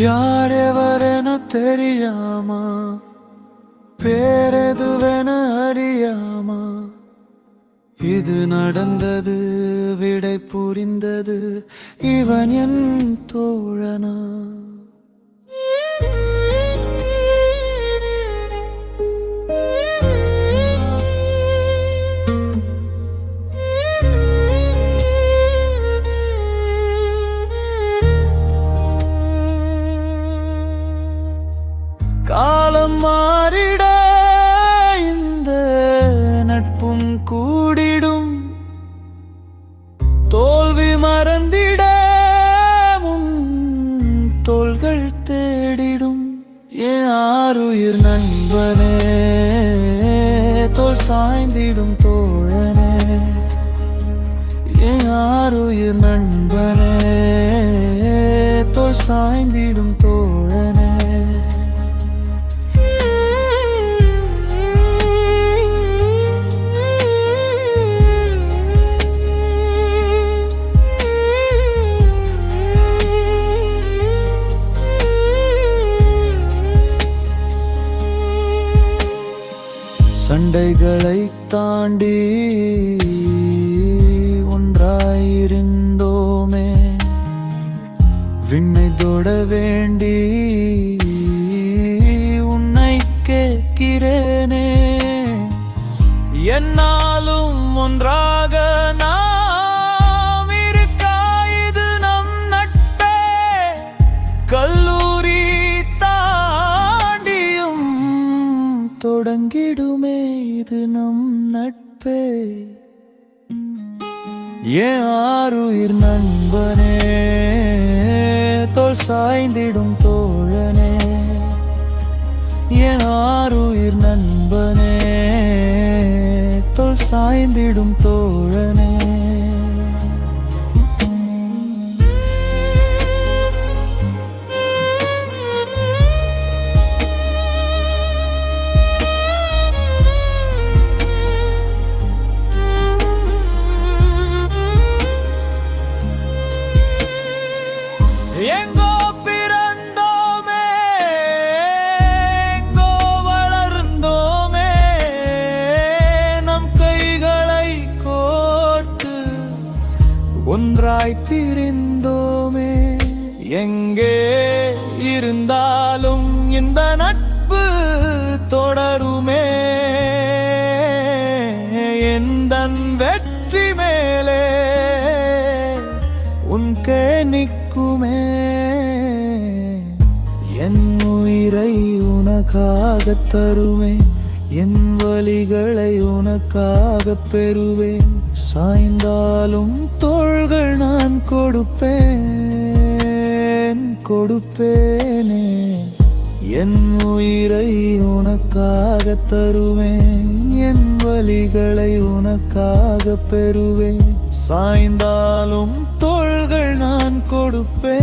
யாரெவரென தெரியாமா, பேரெதுவென அறியாமா, இது நடந்தது விடை புரிந்தது, இவன் என் தோழனா. காலம் மாறிட இந்த நட்பும் கூடிடும், தோல்வி மறந்திட உன் தோள்கள் தேடிடும். என் ஆருயிர் நண்பனே, தோள் சாய்ந்திடும் தோழனே. என் ஆருயிர் நண்பனே, தோள் சாய்ந்திடும் தோழனே. சண்டைகளை தாண்டி ஒன்றாயிருந்தோமே, விண்ணை தொட வேண்டி உன்னை கேட்கிறேனே. என்னாலும் ஒன்றாக நாம் இருக்க, இது நம் நட்பே. கல்லூரி தாண்டியும் தொடங்கிடுமே இது நம் நட்பே. என் ஆருயிர் நண்பனே, தோள் சாய்ந்திடும் தோழனே. என் ஆருயிர் நண்பனே, தோள் சாய்ந்திடும் தோழனே. எங்கோ பிறந்தோமே, எங்கோ வளர்ந்தோமே, நம் கைகளை கோர்த்து ஒன்றாய் திரிந்தோமே. எங்கே இருந்தாலும் இந்த நட்பு தொடருமே. எந்தன் வெற்றி மேலே உன் நிற்குமே. என் உயிரை உனக்காக தருவேன், என் வலிகளை உனக்காக பெறுவேன். சாய்ந்தாலும் தோள்கள் நான் கொடுப்பேனே. என் உயிரை உனக்காக தருவேன், என் வலிகளை உனக்காக பெறுவேன். சாய்ந்தாலும் தோள்கள் நான் கொடுப்பேனே.